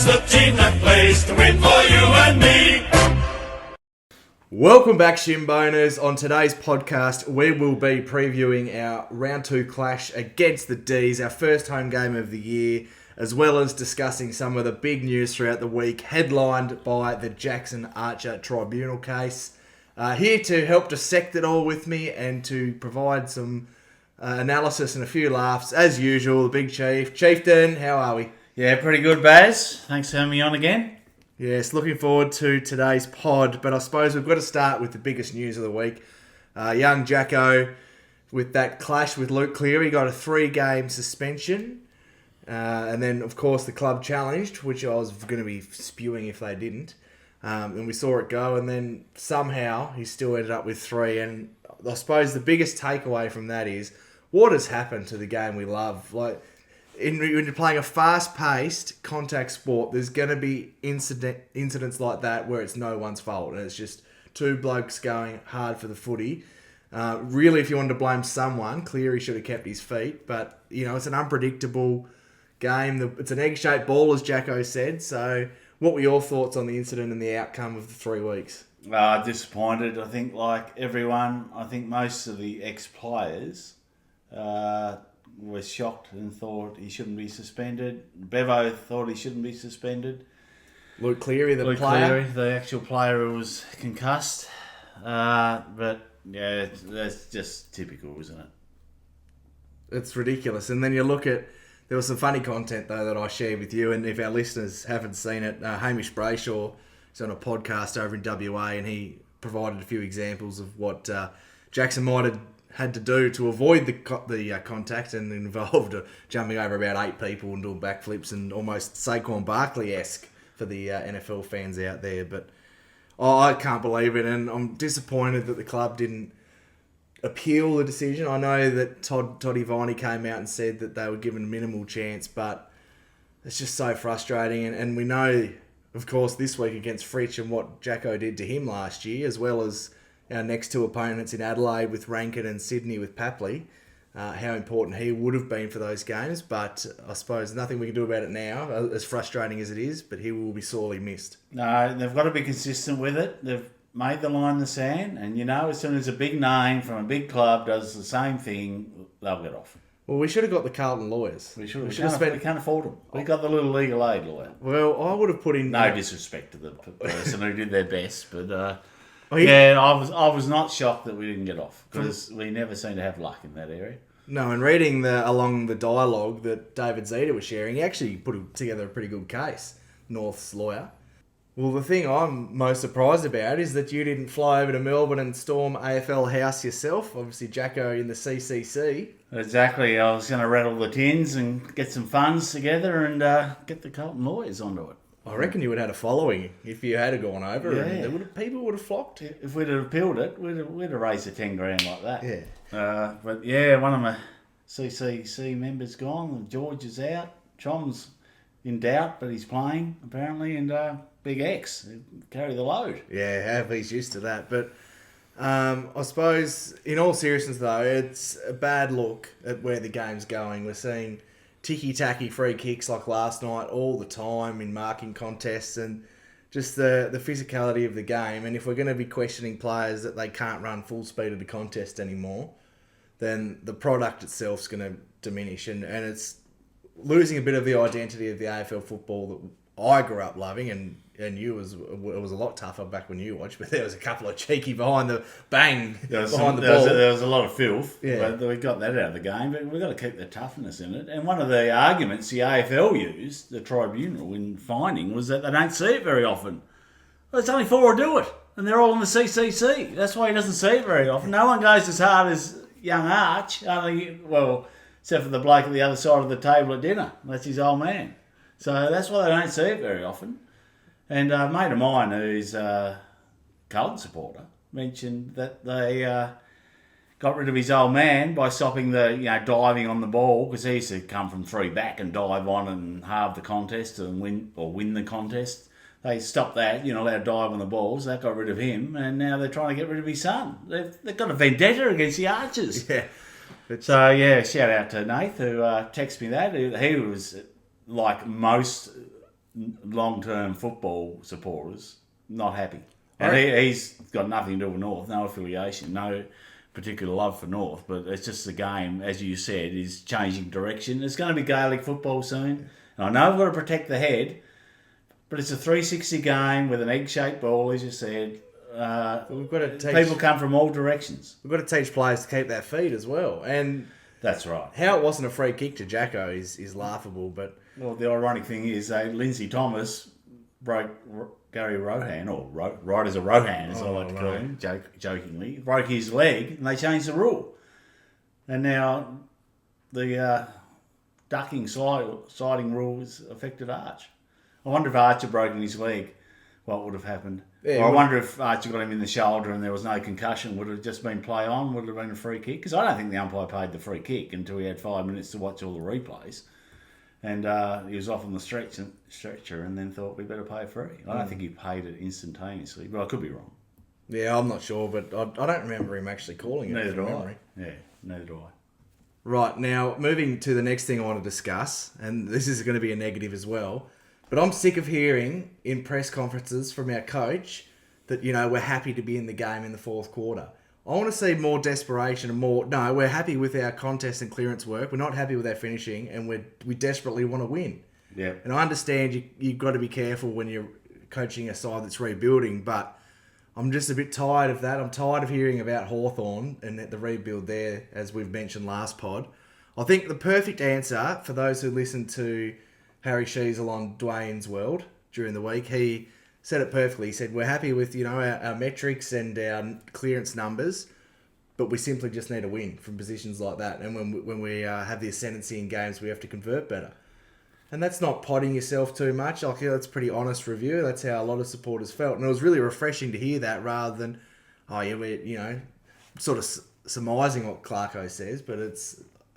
That's the team that plays to win for you and me. Welcome back, Shimboners. On today's podcast, we will be previewing our Round 2 clash against the Dees, our first home game of the year, as well as discussing some of the big news throughout the week, headlined by the Jackson Archer Tribunal case. Here to help dissect it all with me and to provide some analysis and a few laughs, as usual, the Big Chief. Chieftain, how are we? Yeah, pretty good, Baz. Thanks for having me on again. Yes, looking forward to today's pod, but I suppose we've got to start with the biggest news of the week. Young Jacko, with that clash with Luke Cleary, got a 3-game suspension. And then, of course, the club challenged, which I was going to be spewing if they didn't. And we saw it go, and then somehow he still ended up with 3. And I suppose the biggest takeaway from that is, what has happened to the game we love? Like, when you're playing a fast-paced contact sport, there's going to be incidents like that where it's no one's fault, and it's just two blokes going hard for the footy. Really, if you wanted to blame someone, Cleary should have kept his feet, but it's an unpredictable game. It's an egg-shaped ball, as Jacko said. So, what were your thoughts on the incident and the outcome of the 3 weeks? Disappointed. I think, like everyone, most of the ex-players were shocked and thought he shouldn't be suspended. Bevo thought he shouldn't be suspended. Luke Cleary, the player? Cleary, the actual player who was concussed. But, yeah, that's just typical, isn't it? It's ridiculous. And then you look at... There was some funny content, though, that I shared with you, and if our listeners haven't seen it, Hamish Brayshaw is on a podcast over in WA, and he provided a few examples of what Jackson might have had to do to avoid the contact, and involved jumping over about 8 people and doing backflips and almost Saquon Barkley-esque for the NFL fans out there. But I can't believe it, and I'm disappointed that the club didn't appeal the decision. I know that Toddy Viney came out and said that they were given a minimal chance, but it's just so frustrating. And we know, of course, this week against Fritsch and what Jacko did to him last year, as well as our next 2 opponents in Adelaide with Rankin and Sydney with Papley, how important he would have been for those games. But I suppose nothing we can do about it now, as frustrating as it is, but he will be sorely missed. No, they've got to be consistent with it. They've made the line in the sand, and as soon as a big name from a big club does the same thing, they'll get off. Well, we should have got the Carlton lawyers. We can't afford them. We got the little legal aid lawyer. Well, I would have put in... No disrespect to the person who did their best, but I was not shocked that we didn't get off, because we never seem to have luck in that area. No, and reading along the dialogue that David Zeta was sharing, he actually put together a pretty good case, North's lawyer. Well, the thing I'm most surprised about is that you didn't fly over to Melbourne and storm AFL House yourself. Obviously, Jacko in the CCC. Exactly. I was going to rattle the tins and get some funds together and get the Carlton lawyers onto it. I reckon you would have had a following if you had gone over. Yeah. And people would have flocked. If we'd have appealed it, we'd have raised the 10 grand like that. Yeah. But yeah, one of my CCC members gone. George is out. Chom's in doubt, but he's playing apparently, and Big X carry the load. Yeah, he's used to that. But I suppose, in all seriousness though, it's a bad look at where the game's going. We're seeing ticky-tacky free kicks like last night all the time in marking contests, and just the physicality of the game. And if we're going to be questioning players that they can't run full speed of the contest anymore, then the product itself's going to diminish, and it's losing a bit of the identity of the AFL football that I grew up loving, and you it was a lot tougher back when you watched, but there was a couple of cheeky behind the ball. There was a lot of filth, but we got that out of the game, but we've got to keep the toughness in it. And one of the arguments the AFL used, the tribunal, in finding, was that they don't see it very often. Well, there's only 4 who do it, and they're all in the CCC. That's why he doesn't see it very often. No one goes as hard as young Arch, except for the bloke at the other side of the table at dinner. That's his old man. So that's why they don't see it very often. And a mate of mine who's a Carlton supporter mentioned that they got rid of his old man by stopping the diving on the ball, because he used to come from 3 back and dive on and halve the contest and win the contest. They stopped that, allowed to dive on the balls. That got rid of him, and now they're trying to get rid of his son. They've got a vendetta against the Archers. Yeah. So, yeah, shout out to Nath who texted me that. He was, like most long-term football supporters not happy. And he's got nothing to do with North, no affiliation, no particular love for North, but it's just the game, as you said, is changing direction. It's going to be Gaelic football soon. And I know I've got to protect the head, but it's a 360 game with an egg-shaped ball, as you said. We've got to teach, people come from all directions. We've got to teach players to keep their feet as well. And that's right. How it wasn't a free kick to Jacko is laughable, but... Well, the ironic thing is Lindsay Thomas broke Gary Rohan, or right as a Rohan, as I like to call him, jokingly, broke his leg, and they changed the rule. And now the ducking sliding rule has affected Arch. I wonder if Arch had broken his leg, what would have happened? Yeah, or I wonder if Arch got him in the shoulder and there was no concussion, would it have just been play on? Would it have been a free kick? Because I don't think the umpire paid the free kick until he had 5 minutes to watch all the replays. And he was off on the stretcher and then thought we better pay free. I don't think he paid it instantaneously, but I could be wrong. Yeah, I'm not sure, but I don't remember him actually calling it. Neither do I. Yeah, neither do I. Right, now moving to the next thing I want to discuss, and this is going to be a negative as well, but I'm sick of hearing in press conferences from our coach that, we're happy to be in the game in the fourth quarter. I want to see more desperation and more... No, we're happy with our contest and clearance work. We're not happy with our finishing, and we desperately want to win. Yeah. And I understand you've got to be careful when you're coaching a side that's rebuilding, but I'm just a bit tired of that. I'm tired of hearing about Hawthorn and the rebuild there, as we've mentioned last pod. I think the perfect answer for those who listened to Harry Sheasel on Dwayne's World during the week, he said it perfectly. He said, we're happy with, our metrics and our clearance numbers, but we simply just need a win from positions like that. And when we have the ascendancy in games, we have to convert better. And that's not potting yourself too much. Like, that's a pretty honest review. That's how a lot of supporters felt. And it was really refreshing to hear that rather than, we're, sort of surmising what Clarko says, but it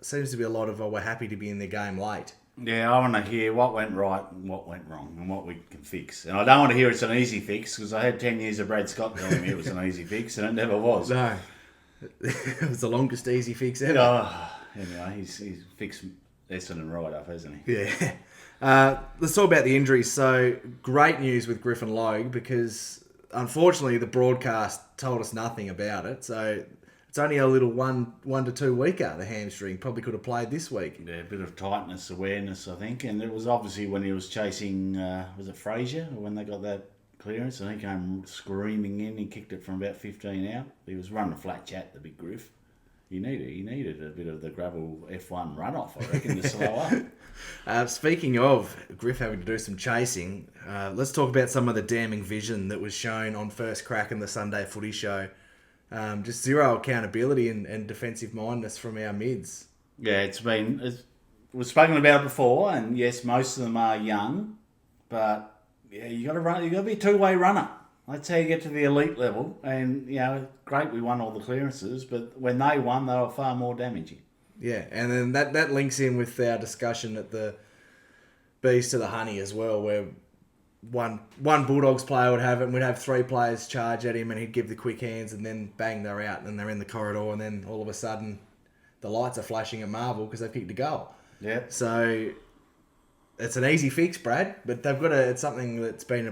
seems to be a lot of, we're happy to be in the game late. Yeah, I want to hear what went right and what went wrong and what we can fix. And I don't want to hear it's an easy fix, because I had 10 years of Brad Scott telling me it was an easy fix, and it never was. No. It was the longest easy fix ever. Anyway, he's fixed Essendon right up, hasn't he? Yeah. Let's talk about the injuries. So, great news with Griffin Logue, because unfortunately the broadcast told us nothing about it. So, it's only a little 1 to 2 weeker, the hamstring. Probably could have played this week. Yeah, a bit of tightness, awareness, I think. And it was obviously when he was chasing, was it Frazier, when they got that clearance? And he came screaming in. He kicked it from about 15 out. He was running a flat chat, the big Griff. He needed a bit of the gravel F1 runoff, I reckon, to slow up. Speaking of Griff having to do some chasing, let's talk about some of the damning vision that was shown on First Crack in the Sunday Footy Show. Just zero accountability and defensive mindedness from our mids. Yeah, we've spoken about it before, and yes, most of them are young, but yeah, you got to be a two-way runner. That's how you get to the elite level. And great, we won all the clearances, but when they won, they were far more damaging. Yeah, and then that links in with our discussion at the Bees to the Honey as well, where one Bulldogs player would have it, and we'd have 3 players charge at him, and he'd give the quick hands, and then bang, they're out, and they're in the corridor, and then all of a sudden the lights are flashing at Marvel because they've kicked a goal. Yeah. So it's an easy fix, Brad, but they've got it's something that's been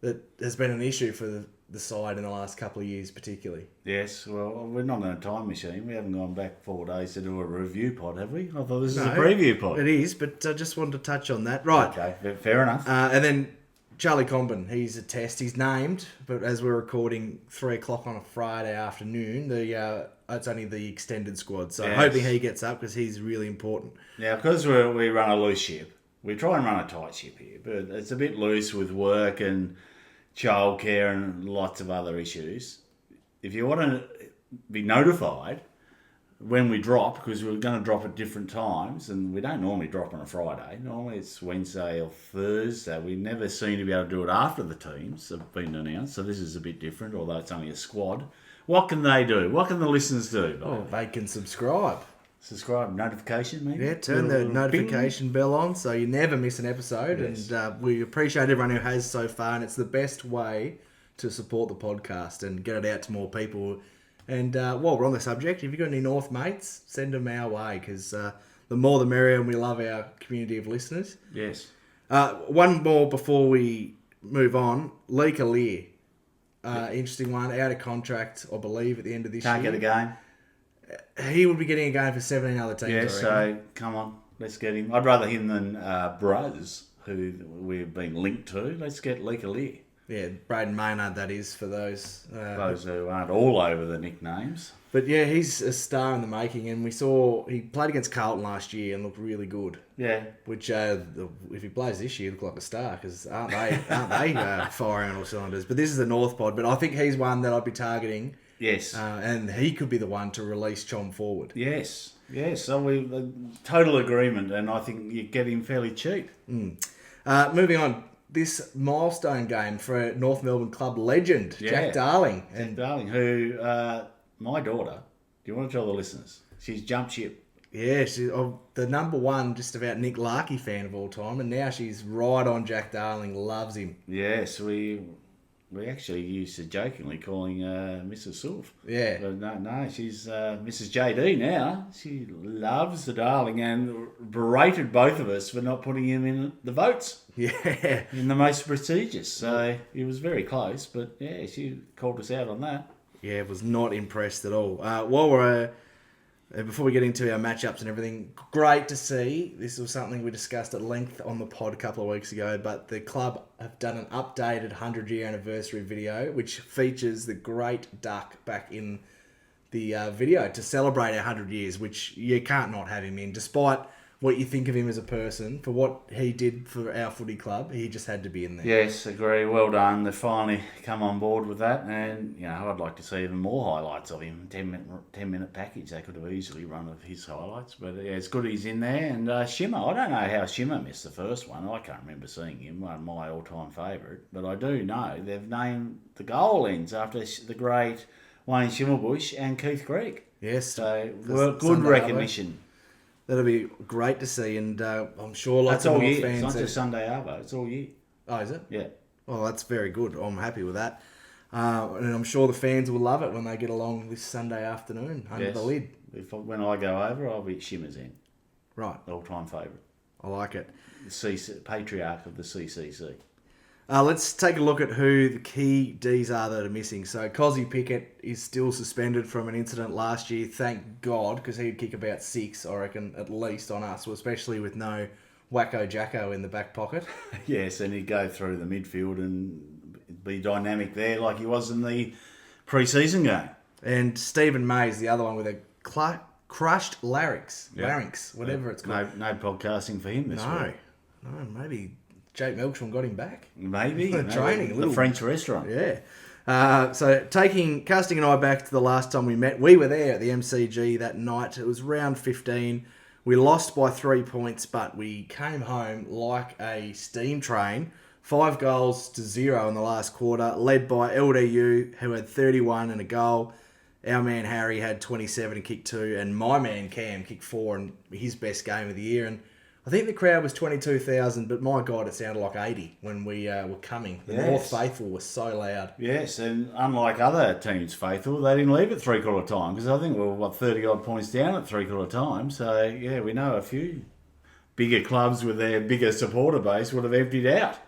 that has been an issue for the side in the last couple of years particularly. Yes, well, we're not in a time machine. We haven't gone back 4 days to do a review pod, have we? I thought this is a preview pod. It is, but I just wanted to touch on that. Right. Okay, fair enough. And then Charlie Comben, he's a test. He's named, but as we're recording 3 o'clock on a Friday afternoon, it's only the extended squad. So I'm hoping he gets up because he's really important. Now, because we run a loose ship, we try and run a tight ship here, but it's a bit loose with work and childcare and lots of other issues. If you want to be notified when we drop, because we're going to drop at different times, and we don't normally drop on a Friday. Normally it's Wednesday or Thursday. We never seem to be able to do it after the teams have been announced, so this is a bit different, although it's only a squad. What can they do? What can the listeners do? Oh, they can subscribe. Subscribe, notification maybe? Yeah, turn the notification bell on so you never miss an episode. Yes. And we appreciate everyone who has so far, and it's the best way to support the podcast and get it out to more people. And while we're on the subject, if you've got any North mates, send them our way, because the more the merrier, and we love our community of listeners. Yes. One more before we move on. Lee Lear. Interesting one. Out of contract, I believe, at the end of this Can't year. get a game. He would be getting a game for 17 other teams. Yeah, so come on, let's get him. I'd rather him than Bruz, who we've been linked to. Let's get Lee Lear. Yeah, Braden Maynard, that is, for those. Those who aren't all over the nicknames. But yeah, he's a star in the making, and we saw he played against Carlton last year and looked really good. Yeah. Which, if he plays this year, look like a star, because aren't they firing on all cylinders? But this is the North Pod, but I think he's one that I'd be targeting. Yes. And he could be the one to release Chom forward. Yes. So we total agreement, and I think you get him fairly cheap. Moving on. This milestone game for North Melbourne club legend, Jack Darling. Jack Darling, who, my daughter, do you want to tell the listeners? She's jumped ship. Yeah, she's the number one just about Nick Larkey fan of all time, and now she's right on Jack Darling, loves him. Yes, we actually used to jokingly calling Mrs. Sulf. Yeah. But no, she's Mrs. JD now. She loves the Darling and berated both of us for not putting him in the votes. Yeah. In the most prestigious. So he was very close, but yeah, she called us out on that. Yeah, was not impressed at all. While we're before we get into our matchups and everything, great to see. This was something we discussed at length on the pod a couple of weeks ago, but the club have done an updated 100-year anniversary video, which features the great duck back in the video to celebrate our 100 years, which you can't not have him in, despite what you think of him as a person. For what he did for our footy club, he just had to be in there. Yes, agree. Well done. They've finally come on board with that, and I'd like to see even more highlights of him. 10-minute package. They could have easily run of his highlights, but yeah, it's good he's in there. And Shimmer, I don't know how Shimmer missed the first one. I can't remember seeing him. One of my all-time favourite, but I do know they've named the goal ends after the great Wayne Schimmelbusch and Keith Greig. Yes, so good recognition. That'll be great to see, and I'm sure lots of more fans. It's not just Sunday Arvo, it's all year. Oh, is it? Yeah. Well, that's very good. I'm happy with that. And I'm sure the fans will love it when they get along this Sunday afternoon under the lid. When I go over, I'll be Shimmer's in. Right. All-time favourite. I like it. The patriarch of the CCC. Let's take a look at who the key Ds are that are missing. So Cozzy Pickett is still suspended from an incident last year, thank God, because he'd kick about 6, I reckon, at least on us, especially with no Wacko Jacko in the back pocket. Yes, and he'd go through the midfield and be dynamic there like he was in the pre-season game. And Stephen May's the other one with a crushed larynx, whatever it's called. No podcasting for him this week. No, maybe Jake Melksham got him back. Maybe. Training. The French restaurant. Yeah. So casting an eye back to the last time we met, we were there at the MCG that night. It was round 15. We lost by 3 points, but we came home like a steam train. 5 goals to 0 in the last quarter, led by LDU, who had 31 and a goal. Our man Harry had 27 and kicked 2, and my man Cam kicked 4 and his best game of the year. And I think the crowd was 22,000, but my God, it sounded like 80 when we were coming. The North Faithful was so loud. Yes, and unlike other teams' faithful, they didn't leave at three-quarter time, because I think we were, 30-odd points down at three-quarter time. So, yeah, we know a few bigger clubs with their bigger supporter base would have emptied out.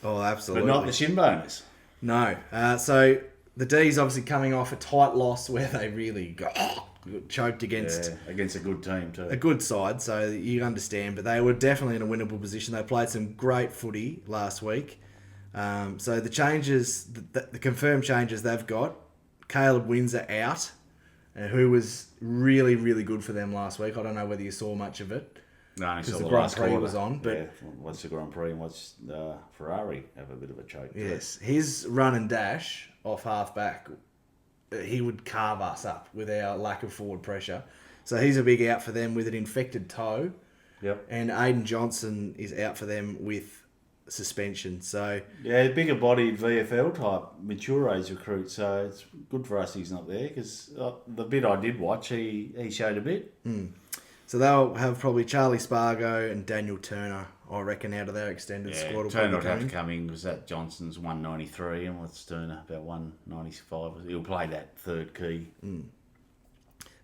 Oh, absolutely. But not the Shinboners. No. So the D's obviously coming off a tight loss where they really got choked against a good team too. A good side, so you understand. But they were definitely in a winnable position. They played some great footy last week. So the changes, the confirmed changes they've got, Caleb Windsor out, who was really, really good for them last week. I don't know whether you saw much of it. No, because the Grand Prix was on. But watch the Grand Prix and watch Ferrari have a bit of a choke. Yes, his run and dash off half back, he would carve us up with our lack of forward pressure. So he's a big out for them with an infected toe. Yep. And Aiden Johnson is out for them with suspension. So yeah, bigger bodied VFL type mature age recruit. So it's good for us he's not there, because the bit I did watch, he showed a bit. So they'll have probably Charlie Spargo and Daniel Turner, I reckon, out of their extended squad. Turner would have to come in because that Johnson's 193 and what's Turner about 195. He'll play that third key. And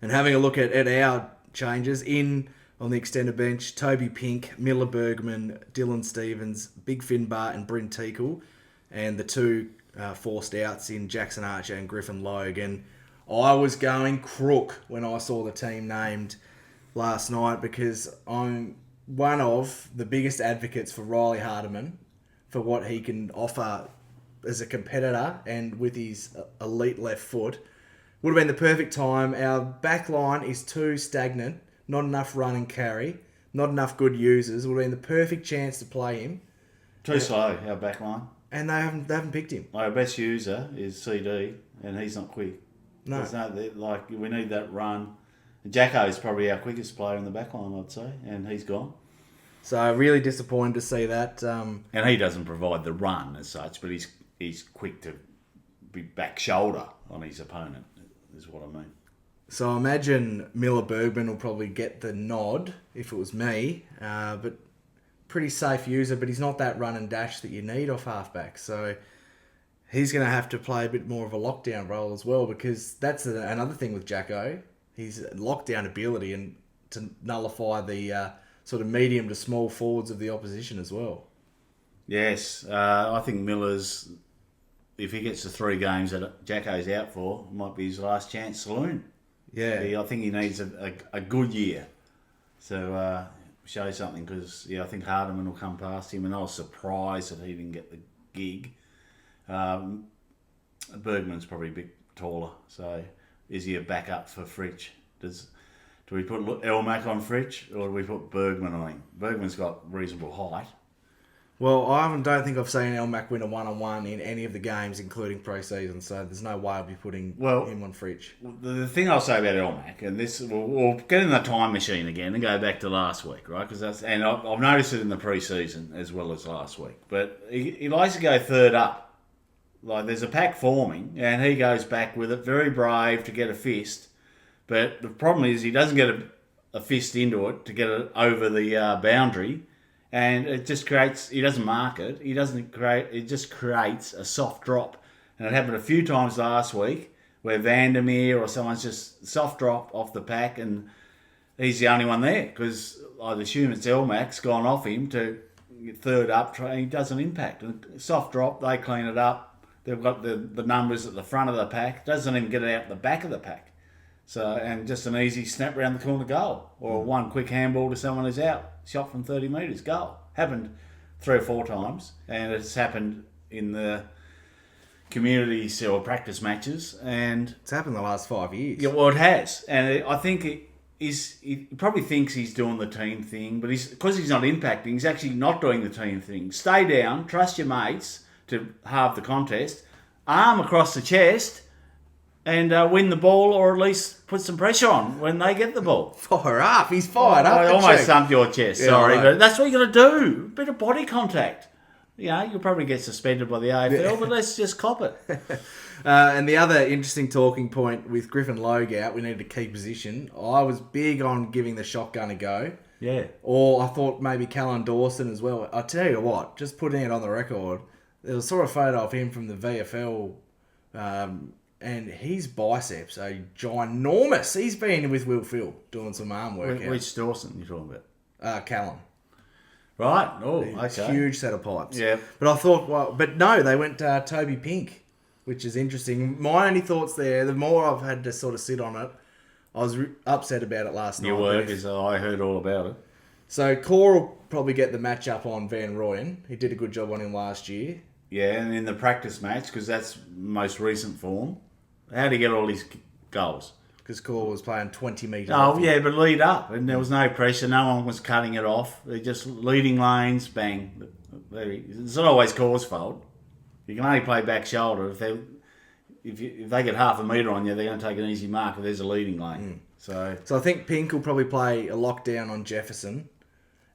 having a look at our changes in, On the extended bench, Toby Pink, Miller Bergman, Dylan Stevens, Big Finn Bart and Bryn Teakle, and the two forced outs in Jackson Archer and Griffin Logue. And I was going crook when I saw the team named last night because I'm one of the biggest advocates for Riley Hardeman for what he can offer as a competitor and with his elite left foot. Would have been the perfect time. Our back line is too stagnant. Not enough run and carry. Not enough good users. Would have been the perfect chance to play him. Too slow, our back line. And they haven't picked him. Our best user is CD, and he's not quick. No. We need that run. Jacko is probably our quickest player in the back line, I'd say, and he's gone. So really disappointed to see that. And he doesn't provide the run as such, but he's quick to be back shoulder on his opponent, is what I mean. So I imagine Miller Bergman will probably get the nod if it was me, but pretty safe user, but he's not that run and dash that you need off halfback. So he's going to have to play a bit more of a lockdown role as well, because that's another thing with Jacko. His lockdown ability and to nullify the sort of medium to small forwards of the opposition as well. Yes, I think Miller's, if he gets the 3 games that Jacko's out for, it might be his last chance saloon. Yeah. I think he needs a good year to show something, because I think Hardeman will come past him, and I was surprised that he didn't get the gig. Bergman's probably a bit taller, so is he a backup for Fritsch? Do we put Elmack on Fritsch, or do we put Bergman on him? Bergman's got reasonable height. Well, I don't think I've seen Elmack win a one-on-one in any of the games, including pre-season, so there's no way I'll be putting him on Fritsch. The thing I'll say about Elmack, and this, we'll get in the time machine again and go back to last week, right? And I've noticed it in the pre-season as well as last week, but he likes to go third up. Like, there's a pack forming, and he goes back with it, very brave to get a fist, but the problem is he doesn't get a fist into it to get it over the boundary. And it just creates, he doesn't mark it, it just creates a soft drop. And it happened a few times last week where Vandermeer or someone's just soft drop off the pack and he's the only one there, because I'd assume it's Elmack's gone off him to get third up, and he doesn't impact. And soft drop, they clean it up. They've got the numbers at the front of the pack, doesn't even get it out the back of the pack. So, and just an easy snap round the corner goal, or one quick handball to someone who's out, shot from 30 metres, goal. Happened 3 or 4 times, and it's happened in the community or practice matches, and it's happened the last 5 years. Yeah, well, it has, and I think he probably thinks he's doing the team thing, but because he's not impacting, he's actually not doing the team thing. Stay down, trust your mates to halve the contest, arm across the chest, and win the ball, or at least put some pressure on when they get the ball. Fire up. He's fired up. I almost thumped your chest, sorry. Right. But that's what you got to do. A bit of body contact. You'll probably get suspended by the AFL, but let's just cop it. And the other interesting talking point with Griffin Logue out, we needed a key position. I was big on giving the shotgun a go. Yeah. Or I thought maybe Callan Dawson as well. I tell you what, just putting it on the record, there was sort of a photo of him from the VFL, and his biceps are ginormous. He's been with Will Phil doing some arm work. Which Dawson you talking about? Callan. Right. Oh, okay. Huge set of pipes. Yeah. But I thought, but no, they went Toby Pink, which is interesting. My only thoughts there, the more I've had to sort of sit on it, I was upset about it last night. Your work is, I heard all about it. So Core will probably get the match up on Van Rooyen. He did a good job on him last year. Yeah, and in the practice match, because that's most recent form, how did he get all these goals? Because Core was playing 20 metres. Oh, yeah, but lead up. And there was no pressure. No one was cutting it off. They're just leading lanes, bang. It's not always Core's fault. You can only play back shoulder. If they get half a metre on you, they're going to take an easy mark if there's a leading lane. So I think Pink will probably play a lockdown on Jefferson,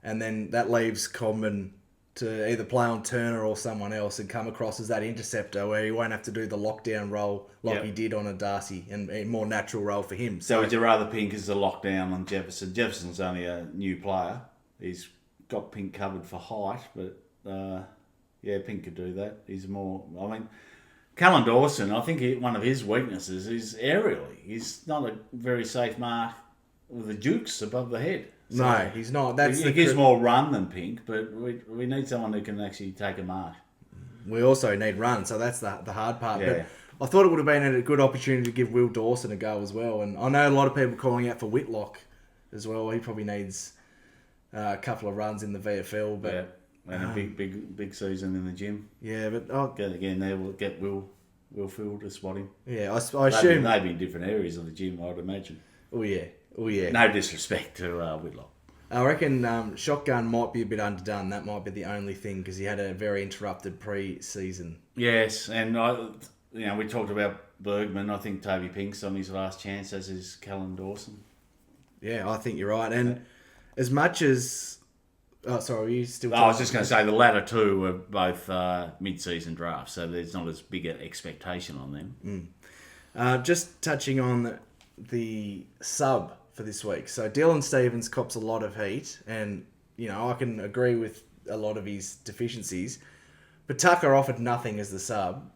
and then that leaves Cobman to either play on Turner or someone else and come across as that interceptor where he won't have to do the lockdown role like he did on a Darcy, and a more natural role for him. So would you rather Pink as the lockdown on Jefferson? Jefferson's only a new player. He's got Pink covered for height, but Pink could do that. He's more... I mean, Callan Dawson, I think one of his weaknesses is aerially. He's not a very safe mark with the jukes above the head. So No, he's not. He gives more run than Pink, but we need someone who can actually take a mark. We also need run, so that's the hard part. Yeah. But I thought it would have been a good opportunity to give Will Dawson a go as well. And I know a lot of people calling out for Whitlock as well. He probably needs a couple of runs in the VFL. But, and a big season in the gym. Yeah, but again, they will get Will Phil to spot him. Yeah, I assume they'd be in different areas of the gym, I'd imagine. Oh yeah. No disrespect to Whitlock. I reckon Shotgun might be a bit underdone. That might be the only thing because he had a very interrupted pre-season. Yes, and we talked about Bergman. I think Toby Pink's on his last chance, as is Callan Dawson. Yeah, I think you're right. And as much as... Oh, sorry, were you still... I was just going to say the latter two were both mid-season drafts, so there's not as big an expectation on them. Just touching on the sub for this week. So Dylan Stevens cops a lot of heat, and I can agree with a lot of his deficiencies. But Tucker offered nothing as the sub.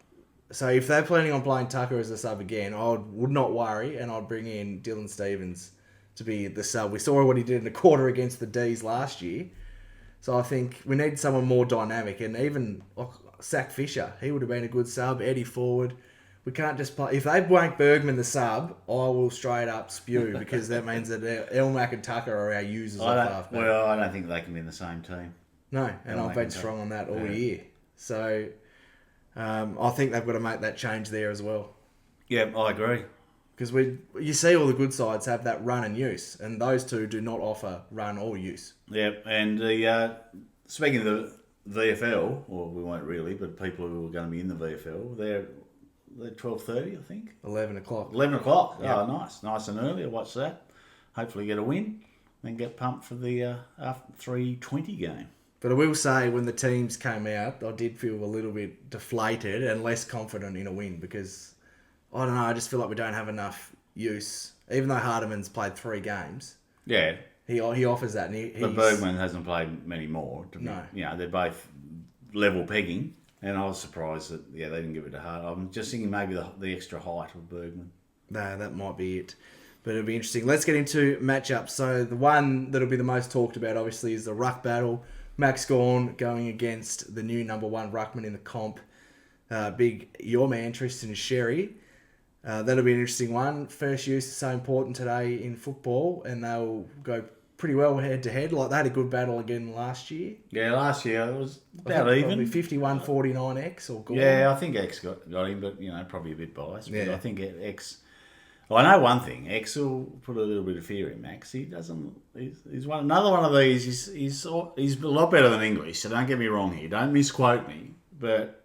So if they're planning on playing Tucker as a sub again, I would not worry, and I'd bring in Dylan Stevens to be the sub. We saw what he did in the quarter against the Dees last year. So I think we need someone more dynamic, and even Zach Fisher, he would have been a good sub. Eddie Forward. We can't just play... If they wank Bergman the sub, I will straight up spew because that means that Elmac and Tucker are our users of halfback. Well, I don't think they can be in the same team. No, and I've been strong on that all year. So I think they've got to make that change there as well. Yeah, I agree. Because you see all the good sides have that run and use, and those two do not offer run or use. Yeah, and speaking of the VFL, well, we won't really, but people who are going to be in the VFL, they're 12:30, I think. 11 o'clock. 11 o'clock. Yep. Oh, nice. Nice and early. I'll watch that. Hopefully get a win. Then get pumped for the after 3:20 game. But I will say, when the teams came out, I did feel a little bit deflated and less confident in a win because, I don't know, I just feel like we don't have enough use. Even though Hardeman's played 3 games. Yeah. He offers that. And but Bergman hasn't played many more. No. They're both level pegging. And I was surprised that, they didn't give it to Hart. I'm just thinking maybe the extra height of Bergman. No, that might be it. But it'll be interesting. Let's get into matchups. So the one that'll be the most talked about, obviously, is the ruck battle. Max Gawn going against the new number 1 ruckman in the comp. Your man, Tristan Sherry. That'll be an interesting one. First use is so important today in football, and they'll go pretty well head-to-head. Like, they had a good battle again last year. Yeah, last year it was about even. 51-49 X or Gawn. Yeah, I think X got him, but, probably a bit biased. But Yeah. I think X... Well, I know one thing. X will put a little bit of fear in Max. He doesn't... He's another one of these. He's a lot better than English, so don't get me wrong here. Don't misquote me. But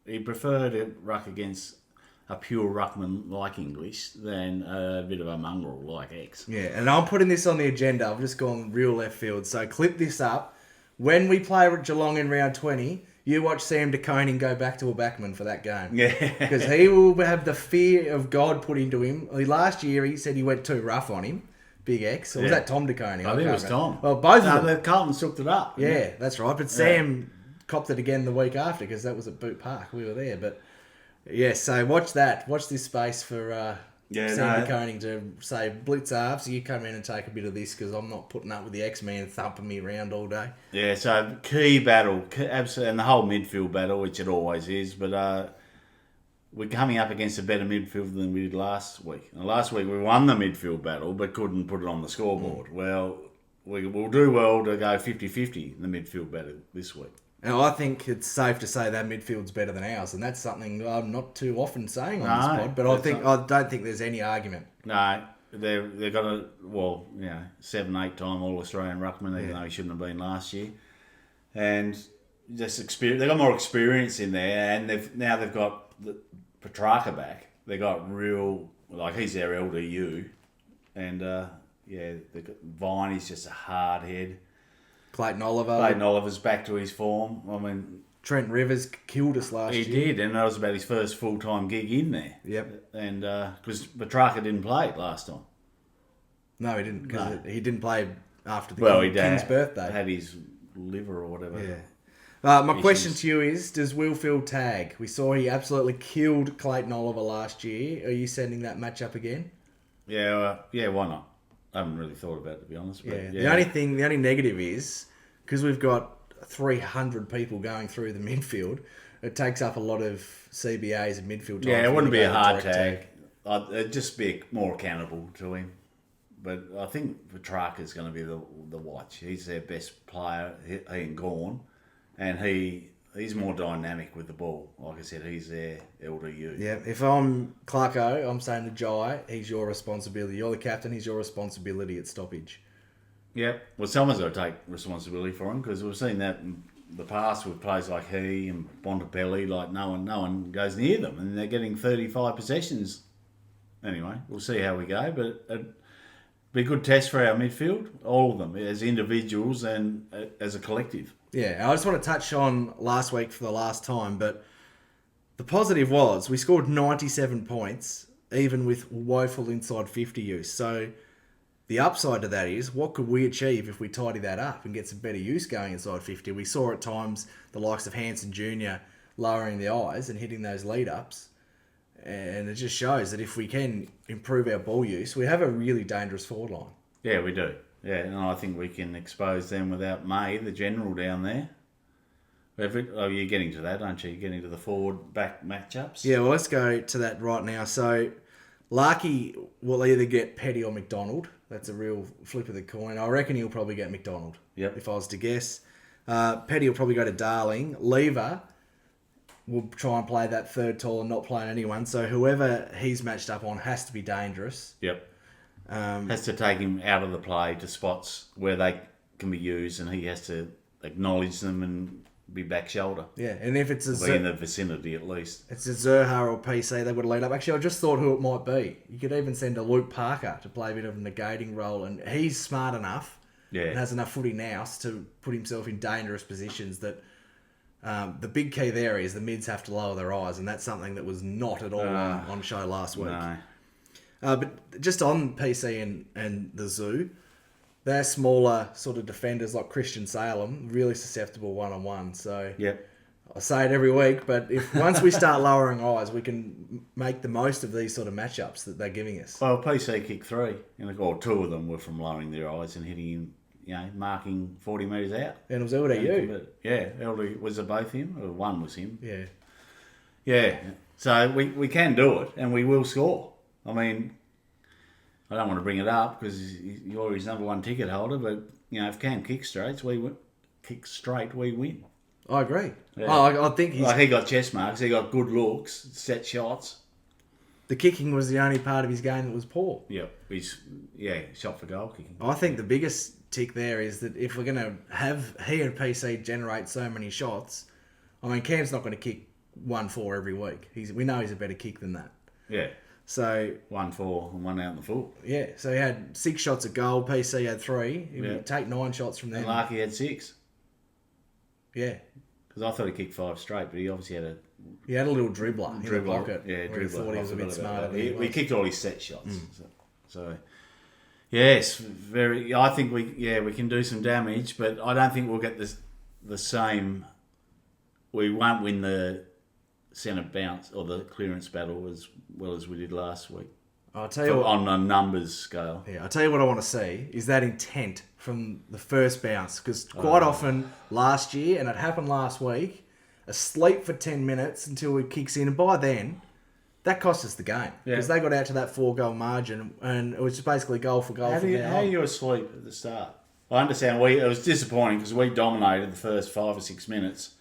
he preferred to ruck against a pure ruckman like English than a bit of a mongrel like X. Yeah, and I'm putting this on the agenda. I've just gone real left field. So clip this up. When we play Geelong in round 20, you watch Sam DeConing go back to a backman for that game. Yeah. Because he will have the fear of God put into him. Last year, he said he went too rough on him. Big X. Or was that Tom DeConing? I think it was Tom. Well, both of them. Carlton sooked it up. Yeah, that's right. But Sam copped it again the week after because that was at Boot Park. We were there. But, yeah, so watch that. Watch this space for... Sam DeConing to say, blitz halves, you come in and take a bit of this because I'm not putting up with the X-Man thumping me around all day. Yeah, so key battle, absolutely, and the whole midfield battle, which it always is, but we're coming up against a better midfield than we did last week. And last week we won the midfield battle but couldn't put it on the scoreboard. Well, we'll do well to go 50-50 in the midfield battle this week. Now, I think it's safe to say that midfield's better than ours, and that's something I'm not too often saying on this pod, but I don't think there's any argument. No, they've got 7-8 time All-Australian ruckman, even though he shouldn't have been last year. And just experience, they've got more experience in there, and they've got Petrarca back. They got real, like he's their LDU, and Vine is just a hard head. Clayton Oliver's back to his form. I mean, Trent Rivers killed us last year. He did, and that was about his first full-time gig in there. Yep. And because Petrarca didn't play it last time. No, he didn't, because he didn't play after the King's birthday. Had his liver or whatever. Yeah. My question to you is, does Will Field tag? We saw he absolutely killed Clayton Oliver last year. Are you sending that match up again? Yeah, why not? I haven't really thought about it, to be honest. But The only negative is because we've got 300 people going through the midfield, it takes up a lot of CBAs and midfield time. Yeah, it wouldn't be a hard tag. It'd just be more accountable to him. But I think Petrarca's going to be the watch. He's their best player, he and Gawn, and he's more dynamic with the ball. Like I said, he's their LDU. Yeah, if I'm Clarko, I'm saying to Jai, he's your responsibility. You're the captain, he's your responsibility at stoppage. Yeah, well, someone's got to take responsibility for him because we've seen that in the past with players like he and Bontempelli. Like no one goes near them, and they're getting 35 possessions. Anyway, we'll see how we go, but it'd be a good test for our midfield, all of them, as individuals and as a collective. Yeah, I just want to touch on last week for the last time, but the positive was we scored 97 points, even with woeful inside 50 use. So the upside to that is, what could we achieve if we tidy that up and get some better use going inside 50? We saw at times the likes of Hanson Jr. lowering the eyes and hitting those lead-ups. And it just shows that if we can improve our ball use, we have a really dangerous forward line. Yeah, we do. Yeah, and I think we can expose them without May, the general down there. You're getting to that, aren't you? You're getting to the forward-back matchups. Yeah, well, let's go to that right now. So, Larky will either get Petty or McDonald. That's a real flip of the coin. I reckon he'll probably get McDonald, if I was to guess. Petty will probably go to Darling. Lever will try and play that third tall and not play anyone. So whoever he's matched up on has to be dangerous. Yep. Has to take him out of the play to spots where they can be used, and he has to acknowledge them and be back shoulder. Yeah, and if it's be in the vicinity at least. It's a Zerha or PC, they would lead up. Actually, I just thought who it might be. You could even send a Luke Parker to play a bit of a negating role, and he's smart enough and has enough footy nous to put himself in dangerous positions that the big key there is the mids have to lower their eyes, and that's something that was not at all on show last week. No. But just on PC and the Zoo, they're smaller sort of defenders like Christian Salem, really susceptible one-on-one. So I say it every week, but if once we start lowering eyes, we can make the most of these sort of matchups that they're giving us. Well, PC kicked 3, or 2 of them were from lowering their eyes and hitting him, marking 40 metres out. And it was LDU. Yeah, LDU. Was it both him? Or one was him? Yeah. Yeah. So we can do it, and we will score. I mean, I don't want to bring it up because you're his number one ticket holder, but if Cam kicks straight, we win. I agree. Yeah. I think he got chest marks, he got good looks, set shots. The kicking was the only part of his game that was poor. Yep, he's shot for goal kicking. I think the biggest tick there is that if we're going to have he and PC generate so many shots, I mean, Cam's not going to kick 1-4 every week. We know he's a better kick than that. Yeah. So 1-4 and 1 out in the full. Yeah, so he had 6 shots at goal. PC had 3. If you take 9 shots from there. And Larky had 6. Yeah, because I thought he kicked 5 straight, but he obviously had a little dribbler in the pocket. Yeah, dribbler. He thought he was a bit smarter. We kicked all his set shots. So yes, very. I think we can do some damage, but I don't think we'll get the same. We won't win the centre bounce or the clearance battle as well as we did last week. I'll tell you what, on a numbers scale. Yeah, I'll tell you what I want to see is that intent from the first bounce, because quite often last year, and it happened last week, asleep for 10 minutes until it kicks in, and by then, that cost us the game because they got out to that 4-goal margin, and it was just basically goal for goal. How are you asleep at the start? I understand it was disappointing because we dominated the first 5 or 6 minutes,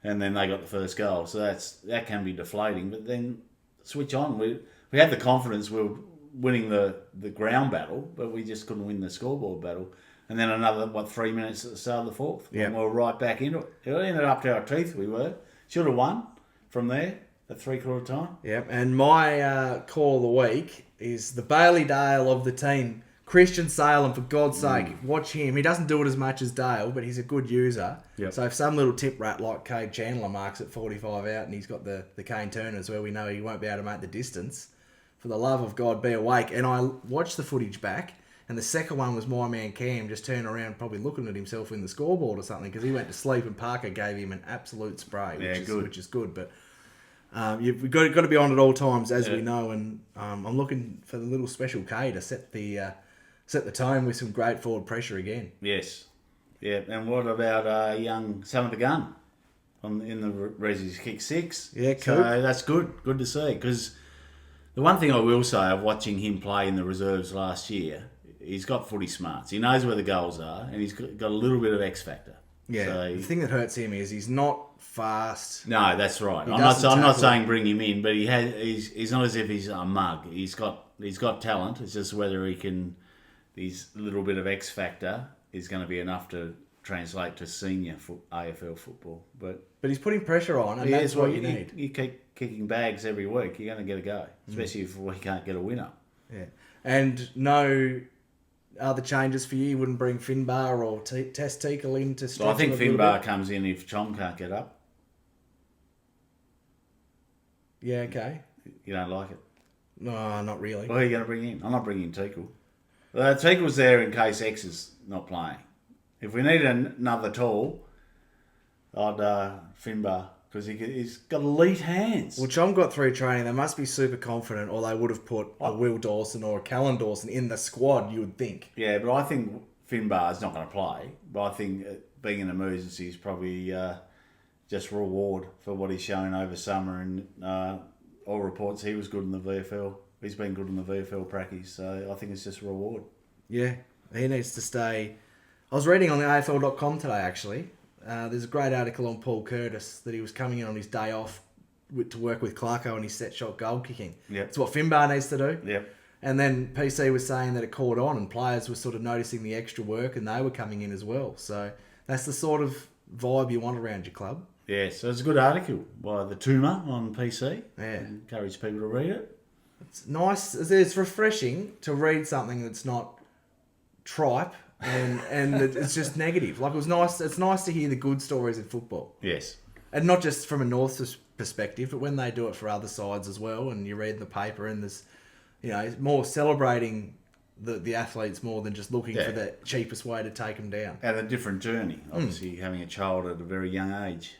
and then they got the first goal, so that can be deflating. But then switch on. We had the confidence we were winning the ground battle, but we just couldn't win the scoreboard battle. And then another 3 minutes at the start of the 4th. Yeah, we were right back into it. It ended up to our teeth. We were should have won from there at 3/4 time. Yeah, and my call of the week is the Bailey Dale of the team, Christian Salem. For God's sake, watch him. He doesn't do it as much as Dale, but he's a good user. Yep. So if some little tip rat like Cade Chandler marks at 45 out, and he's got the Kane Turners where we know he won't be able to make the distance, for the love of God, be awake. And I watched the footage back, and the second one was my man Cam just turning around, probably looking at himself in the scoreboard or something, because he went to sleep and Parker gave him an absolute spray, which is good. But you've got to be on at all times, as we know. And I'm looking for the little special K to set the set the tone with some great forward pressure again. Yes. Yeah, and what about young Son of the Gun in the Resi's kick 6? Yeah, cool. So that's good. Good to see. Because the one thing I will say of watching him play in the reserves last year, he's got footy smarts. He knows where the goals are, and he's got a little bit of X factor. Yeah, So, the thing that hurts him is he's not fast. no, that's right. He I'm doesn't not tackle. saying bring him in, but he's not as if he's a mug. He's got talent. It's just whether he can. His little bit of X factor is going to be enough to translate to senior AFL football. But But he's putting pressure on, and that's what you need. You keep kicking bags every week, you're going to get a go, especially if we can't get a winner. Yeah, and no other changes for you. You wouldn't bring Finbar or Test Teakle in to stretch So I think him a little Finbar bit? comes in if Chom can't get up. Yeah, okay. You don't like it. No, not really. Well, who are you going to bring in? I'm not bringing Teakle. Teakle's there in case X is not playing. If we need another tall, I'd Finbar, because he's got elite hands. Well, Chom got through training. They must be super confident, or they would have put a Will Dawson or a Callan Dawson in the squad, you would think. Yeah, but I think Finbar's not going to play. But I think being an emergency is probably just reward for what he's shown over summer. And all reports he was good in the VFL. He's been good in the VFL practice, so I think it's just a reward. Yeah, he needs to stay. I was reading on the AFL.com today, actually. There's a great article on Paul Curtis that he was coming in on his day off to work with Clarko on his set shot goal kicking. Yep. It's what Finbar needs to do. Yep. And then PC was saying that it caught on and players were sort of noticing the extra work and they were coming in as well. So that's the sort of vibe you want around your club. Yeah, so it's a good article by the Tuma on PC. Yeah. Encourage people to read it. It's nice. It's refreshing to read something that's not tripe and it's just negative. Like, it was nice. It's nice to hear the good stories in football. Yes. And not just from a North's perspective, but when they do it for other sides as well, and you read the paper and there's, it's more celebrating the athletes more than just looking for the cheapest way to take them down. And a different journey, obviously, having a child at a very young age.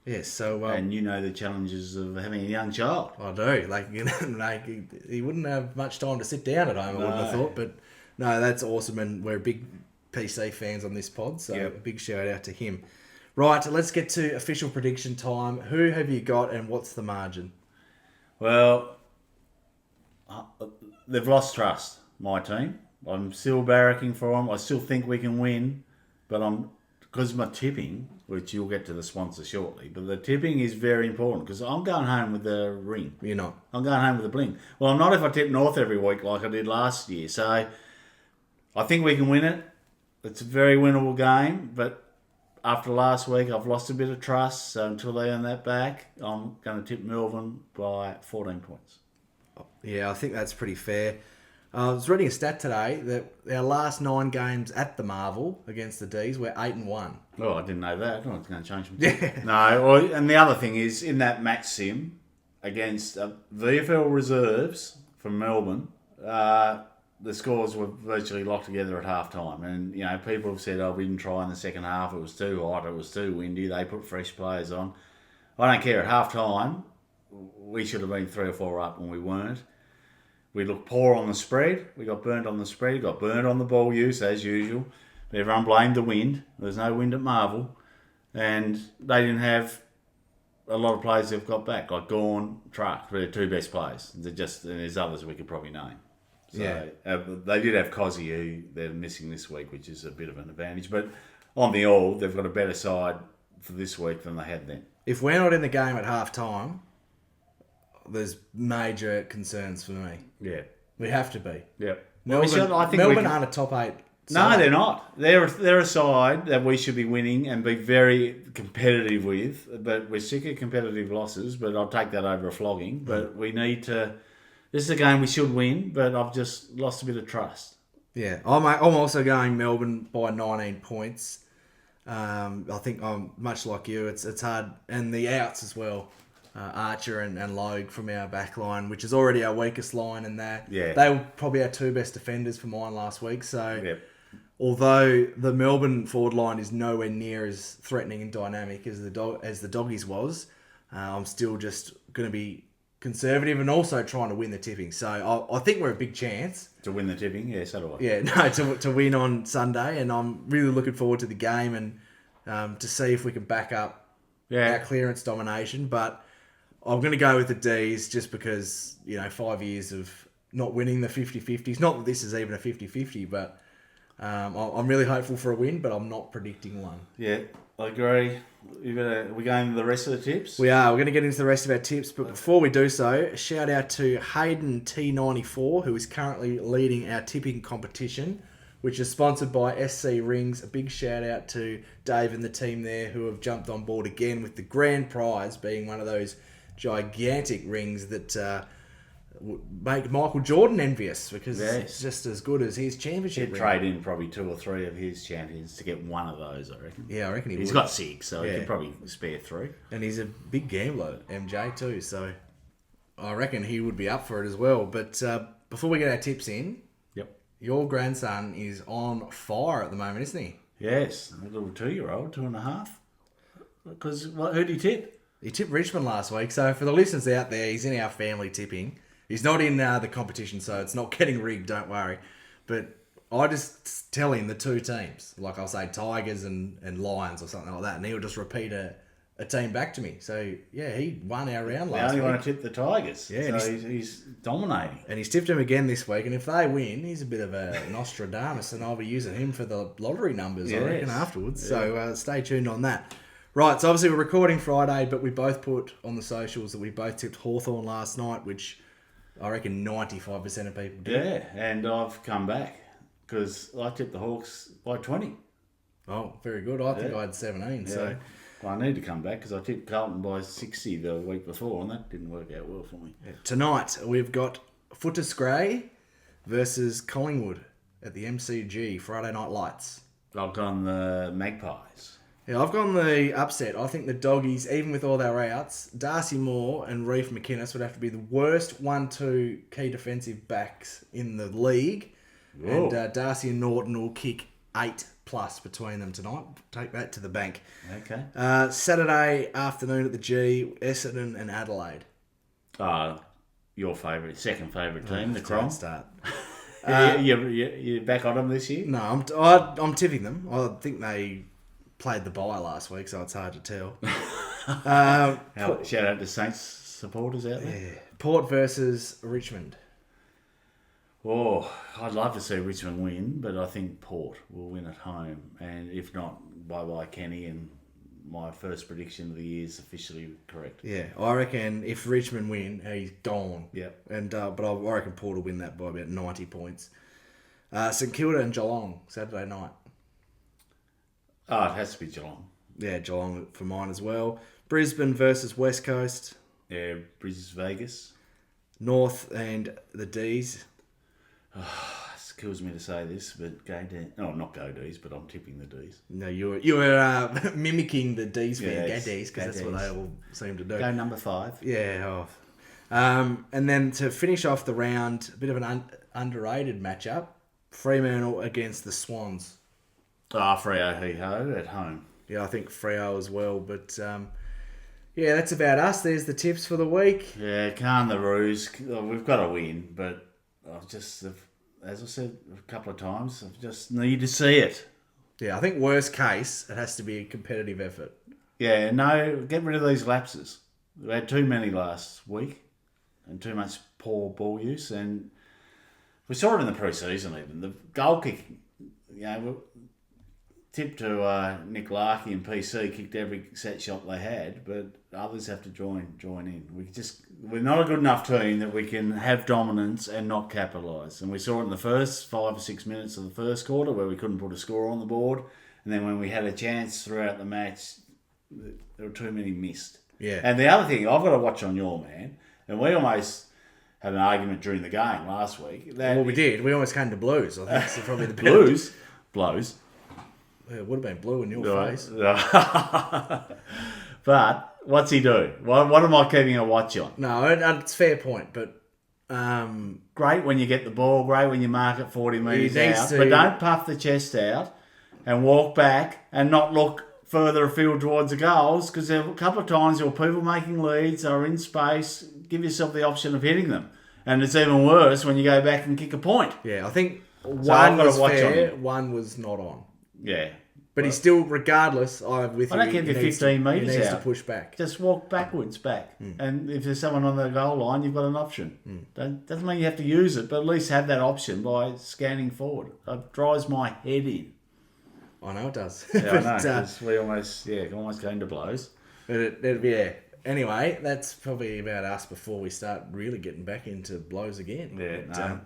Yes, so... and you know the challenges of having a young child. I do. He wouldn't have much time to sit down at home, I wouldn't have thought. But no, that's awesome, and we're big PC fans on this pod, so a big shout out to him. Right, let's get to official prediction time. Who have you got, and what's the margin? Well, they've lost trust, my team. I'm still barracking for them. I still think we can win, but because of my tipping, which you'll get to the sponsor shortly, but the tipping is very important because I'm going home with the ring. You're not. I'm going home with the bling. Well, I'm not if I tip North every week like I did last year. So I think we can win it. It's a very winnable game, but after last week, I've lost a bit of trust. So until they earn that back, I'm going to tip Melbourne by 14 points. Yeah, I think that's pretty fair. I was reading a stat today that our last 9 games at the Marvel against the Dees, we're 8-1. Oh, I didn't know that. Oh, it's going to change my tip. No, and the other thing is, in that match sim against VFL reserves from Melbourne, the scores were virtually locked together at half-time. And, people have said, we didn't try in the second half. It was too hot. It was too windy. They put fresh players on. I don't care. At half-time, we should have been 3 or 4 up, and we weren't. We looked poor on the spread. We got burnt on the spread. Got burnt on the ball use, as usual. Everyone blamed the wind. There's no wind at Marvel. And they didn't have a lot of players they've got back, like Gorn, Truck. They're 2 best players. And there's others we could probably name. So, they did have Cozzy, who they're missing this week, which is a bit of an advantage. But on the all, they've got a better side for this week than they had then. If we're not in the game at half-time, there's major concerns for me. Yeah. We have to be. Yeah. Melbourne aren't a top 8 side. No, they're not. They're a side that we should be winning and be very competitive with. But we're sick of competitive losses. But I'll take that over a flogging. But we need to. This is a game we should win. But I've just lost a bit of trust. Yeah, I'm also going Melbourne by 19 points. I think I'm much like you. It's hard, and the outs as well. Archer and Logue from our back line, which is already our weakest line, and they were probably our 2 best defenders for mine last week. So, although the Melbourne forward line is nowhere near as threatening and dynamic as the Doggies was, I'm still just going to be conservative and also trying to win the tipping. So I think we're a big chance. To win the tipping? Yeah, so do I. Yeah, no, to win on Sunday. And I'm really looking forward to the game and to see if we can back up our clearance domination. But I'm going to go with the D's just because, 5 years of not winning the 50-50s. Not that this is even a 50-50, but I'm really hopeful for a win, but I'm not predicting one. Yeah, I agree. We're going to the rest of the tips? We are. We're going to get into the rest of our tips, but before we do so, a shout out to Hayden T94, who is currently leading our tipping competition, which is sponsored by SC Rings. A big shout out to Dave and the team there who have jumped on board again with the grand prize being one of those gigantic rings that make Michael Jordan envious because it's just as good as his championship He'd ring. trade in probably 2 or 3 of his champions to get one of those, I reckon. Yeah, I reckon he would. He's got 6, so he could probably spare 3. And he's a big gambler, MJ, too, so I reckon he would be up for it as well. But before we get our tips in, your grandson is on fire at the moment, isn't he? Yes, a little 2-year-old, 2.5. Because who did he tip? He tipped Richmond last week, so for the listeners out there, he's in our family tipping. He's not in the competition, so it's not getting rigged, don't worry. But I just tell him the 2 teams. Like I'll say Tigers and Lions or something like that, and he'll just repeat a team back to me. So, yeah, he won our round last week. I only want to tip the Tigers. Yeah, so he's dominating. And he's tipped him again this week, and if they win, he's a bit of a Nostradamus, and I'll be using him for the lottery numbers, I reckon, afterwards. Yeah. So stay tuned on that. Right, so obviously we're recording Friday, but we both put on the socials that we both tipped Hawthorn last night, which I reckon 95% of people did. Yeah, and I've come back because I tipped the Hawks by 20. Oh, very good. I think I had 17. Yeah. So well, I need to come back because I tipped Carlton by 60 the week before, and that didn't work out well for me. Yeah. Tonight, we've got Footscray versus Collingwood at the MCG, Friday Night Lights. I've gone the Magpies. Yeah, I've gone the upset. I think the Doggies, even with all their outs, Darcy Moore and Reef McInnes would have to be the worst 1-2 key defensive backs in the league. Whoa. And Darcy and Norton will kick 8+ between them tonight. Take that to the bank. Okay. Saturday afternoon at the G, Essendon and Adelaide. Your second favourite team, the Crom. Start. You back on them this year? No, I'm tipping them. I think they played the bye last week, so it's hard to tell. Shout out to Saints supporters out there. Yeah. Port versus Richmond. Oh, I'd love to see Richmond win, but I think Port will win at home. And if not, bye-bye Kenny, and my first prediction of the year is officially correct. Yeah, I reckon if Richmond win, he's gone. Yeah. And but I reckon Port will win that by about 90 points. St Kilda and Geelong, Saturday night. Oh, it has to be Geelong. Yeah, Geelong for mine as well. Brisbane versus West Coast. Yeah, Brisbane, Vegas. North and the Dees. It kills me to say this, but go Dees. No, not go Dees, but I'm tipping the Dees. No, you were mimicking the Dees for go Dees, because that's what they all seem to do. Go number 5. Yeah. And then to finish off the round, a bit of an underrated matchup. Fremantle against the Swans. Freo hee-ho at home. Yeah, I think Freo as well. But, yeah, that's about us. There's the tips for the week. Yeah, Carn the Roos. We've got to win, but I've just, as I said a couple of times, I just need to see it. Yeah, I think worst case, it has to be a competitive effort. Yeah, no, get rid of these lapses. We had too many last week and too much poor ball use. And we saw it in the pre-season even. The goal kicking, tip to Nick Larkey and PC kicked every set shot they had, but others have to join in. We're not a good enough team that we can have dominance and not capitalise. And we saw it in the first 5 or 6 minutes of the first quarter where we couldn't put a score on the board. And then when we had a chance throughout the match, there were too many missed. Yeah. And the other thing, I've got to watch on your man, and we almost had an argument during the game last week. Well, we did. We almost came to Blues. I think it's probably the Blues? Blows. Yeah, it would have been blue in your face. But what's he do? What am I keeping a watch on? No, it's a fair point, but great when you get the ball, great when you mark it 40 metres out, but don't puff the chest out and walk back and not look further afield towards the goals, because there were a couple of times there were people making leads, they were in space, give yourself the option of hitting them. And it's even worse when you go back and kick a point. Yeah, I think I've one got to was watch fair, on. one was not on. Yeah. But he's still, regardless, I'm with you. I don't care if you're 15 metres He needs out. to push back. Just walk backwards back. And if there's someone on the goal line, you've got an option. Doesn't mean you have to use it, but at least have that option by scanning forward. It drives my head in. I know it does. Yeah, I know. 'Cause we almost going to blows. But yeah. Anyway, that's probably about us before we start really getting back into blows again. Yeah,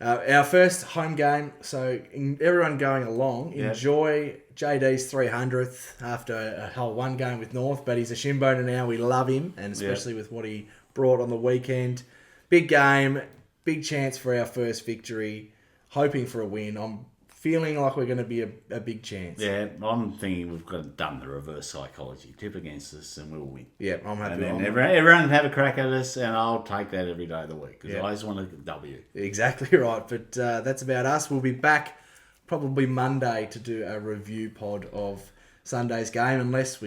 But, our first home game, so everyone going along, enjoy JD's 300th after a whole one game with North, but he's a shin boner now. We love him, and especially with what he brought on the weekend. Big game, big chance for our first victory, hoping for a win. I'm feeling like we're going to be a big chance. Yeah, I'm thinking we've got done the reverse psychology. Tip against us and we'll win. Yeah, I'm happy. And then everyone can have a crack at us, and I'll take that every day of the week because I just want a W. Exactly right. But that's about us. We'll be back probably Monday to do a review pod of Sunday's game, unless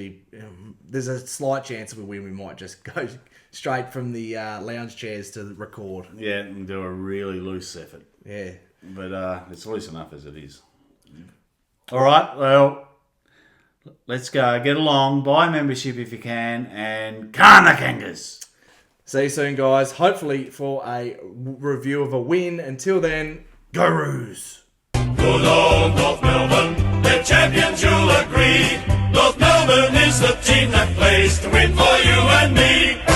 there's a slight chance we win. We might just go straight from the lounge chairs to record. Yeah, and do a really loose effort. Yeah. But it's loose enough as it is. All right, well, let's go. Get along, buy a membership if you can, and Kana Kangas. See you soon, guys. Hopefully for a review of a win. Until then, go Roos! Good old North Melbourne, the champions you'll agree. North Melbourne is the team that plays to win for you and me.